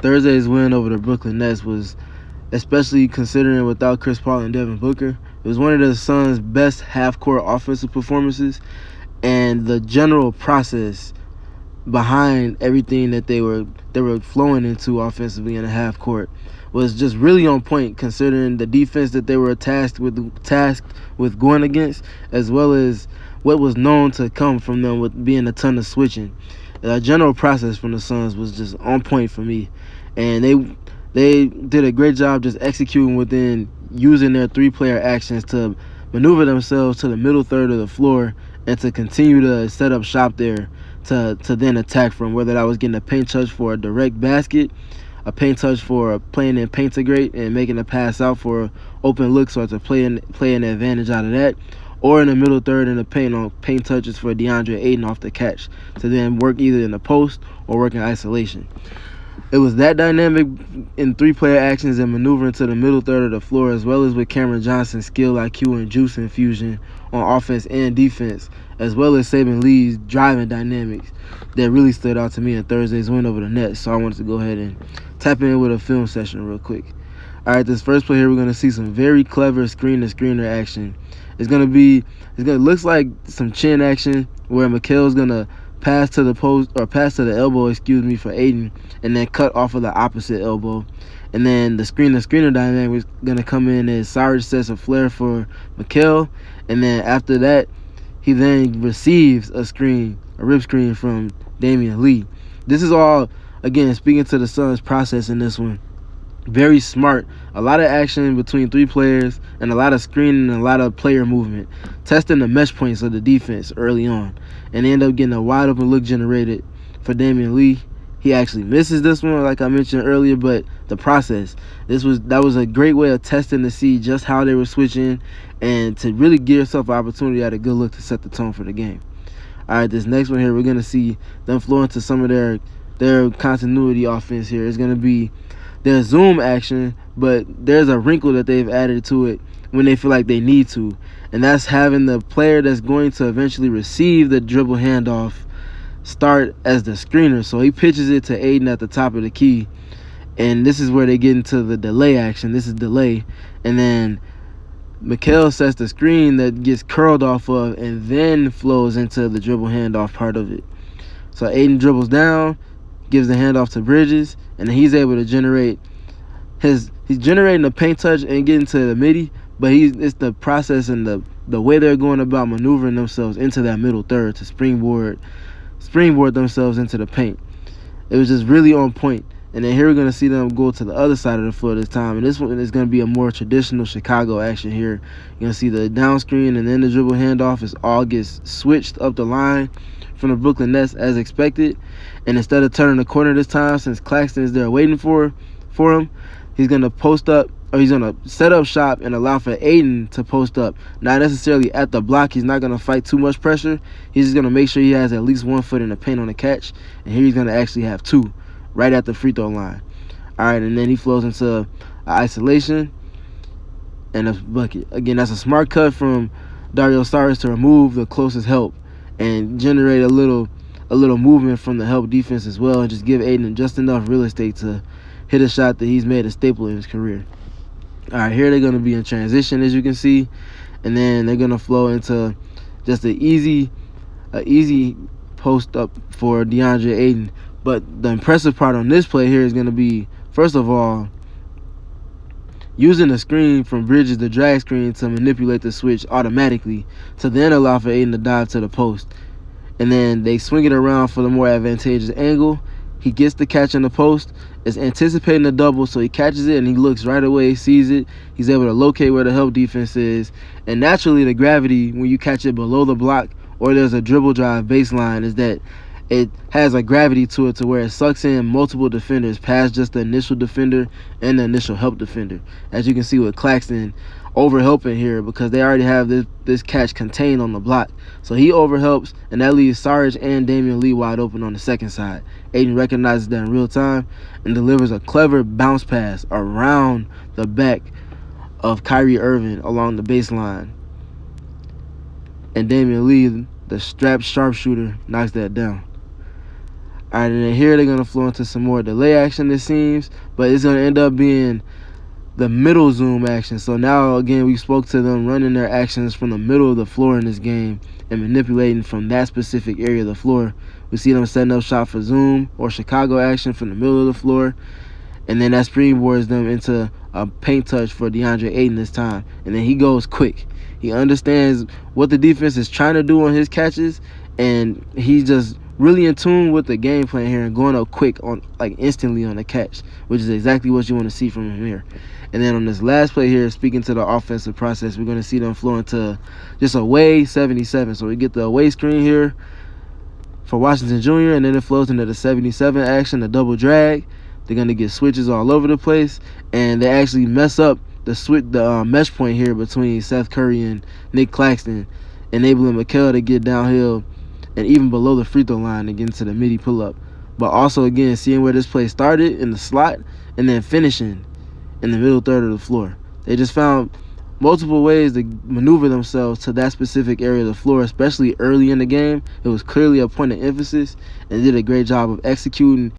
Thursday's win over the Brooklyn Nets was, especially considering without Chris Paul and Devin Booker, it was one of the Suns' best half-court offensive performances, and the general process behind everything that they were flowing into offensively in the half court was just really on point, considering the defense that they were tasked with going against, as well as what was known to come from them with being a ton of switching. The general process from the Suns was just on point for me, and they did a great job just executing within using their three-player actions to maneuver themselves to the middle third of the floor and to continue to set up shop there to then attack from, whether that was getting a paint touch for a direct basket, a paint touch for playing in paint to great and making a pass out for open looks, or to play an advantage out of that, or in the middle third in the paint on paint touches for DeAndre Ayton off the catch to then work either in the post or work in isolation. It was that dynamic in three-player actions and maneuvering to the middle third of the floor, as well as with Cameron Johnson's skill, IQ, and juice infusion on offense and defense, as well as Saben Lee's driving dynamics, that really stood out to me in Thursday's win over the Nets. So I wanted to go ahead and tap in with a film session real quick. All right, this first play here, we're going to see some very clever screen-to-screener action. Looks like some chin action where Mikal's going to pass to the post, or pass to the elbow, for Ayton, and then cut off of the opposite elbow. And then the screen-to-screener dynamic is going to come in as Sarge sets a flare for Mikal, and then after that, he then receives a rip screen from Damian Lee. This is all, again, speaking to the Suns' process in this one. Very smart. A lot of action between three players and a lot of screening and a lot of player movement, testing the mesh points of the defense early on, and they end up getting a wide open look generated for Damian Lee. He actually misses this one, like I mentioned earlier, but the process, that was a great way of testing to see just how they were switching and to really give yourself an opportunity at a good look to set the tone for the game. All right, this next one here, we're going to see them flow into some of their continuity offense here. It's going to be their zoom action, but there's a wrinkle that they've added to it when they feel like they need to, and that's having the player that's going to eventually receive the dribble handoff start as the screener. So he pitches it to Ayton at the top of the key, and this is where they get into the delay action. This is delay, and then Mikal sets the screen that gets curled off of and then flows into the dribble handoff part of it. So Ayton dribbles down, gives the handoff to Bridges, and then he's able to generate he's generating a paint touch and getting to the midi, but it's the process and the way they're going about maneuvering themselves into that middle third to springboard themselves into the paint. It was just really on point. And then here we're going to see them go to the other side of the floor this time. And this one is going to be a more traditional Chicago action here. You're going to see the down screen and then the dribble handoff all gets switched up the line from the Brooklyn Nets as expected. And instead of turning the corner this time, since Claxton is there waiting for him, he's going to post up, or he's going to set up shop and allow for Ayton to post up. Not necessarily at the block. He's not going to fight too much pressure. He's just going to make sure he has at least 1 foot in the paint on the catch. And here he's going to actually have 2 right at the free throw line. All right, and then he flows into isolation and a bucket. Again, that's a smart cut from Dario Saric to remove the closest help and generate a little movement from the help defense as well, and just give Ayton just enough real estate to hit a shot that he's made a staple in his career. All right, here they're going to be in transition, as you can see, and then they're going to flow into just an easy post up for DeAndre Ayton. But the impressive part on this play here is going to be, first of all, using the screen from Bridges, the drag screen, to manipulate the switch automatically to then allow for Ayton to dive to the post. And then they swing it around for the more advantageous angle. He gets the catch in the post, is anticipating the double, so he catches it and he looks right away, sees it. He's able to locate where the help defense is. And naturally, the gravity, when you catch it below the block or there's a dribble drive baseline, is that it has a gravity to it to where it sucks in multiple defenders past just the initial defender and the initial help defender. As you can see with Claxton over-helping here because they already have this catch contained on the block. So he over-helps, and that leaves Sarge and Damian Lee wide open on the second side. Ayton recognizes that in real time and delivers a clever bounce pass around the back of Kyrie Irving along the baseline. And Damian Lee, the strapped sharpshooter, knocks that down. Alright, and then here they're going to flow into some more delay action, it seems. But it's going to end up being the middle zoom action. So now, again, we spoke to them running their actions from the middle of the floor in this game and manipulating from that specific area of the floor. We see them setting up shot for zoom or Chicago action from the middle of the floor. And then that springboards them into a paint touch for DeAndre Ayton this time. And then he goes quick. He understands what the defense is trying to do on his catches, and he's just really in tune with the game plan here and going up quick on, like, instantly on the catch, which is exactly what you want to see from him here. And then on this last play here, speaking to the offensive process, we're going to see them flow into just away 77. So we get the away screen here for Washington Jr., and then it flows into the 77 action, the double drag. They're going to get switches all over the place, and they actually mess up the mesh point here between Seth Curry and Nick Claxton, enabling Mikal to get downhill and even below the free throw line and get into the midi pull-up. But also, again, seeing where this play started in the slot and then finishing in the middle third of the floor. They just found multiple ways to maneuver themselves to that specific area of the floor, especially early in the game. It was clearly a point of emphasis, and did a great job of executing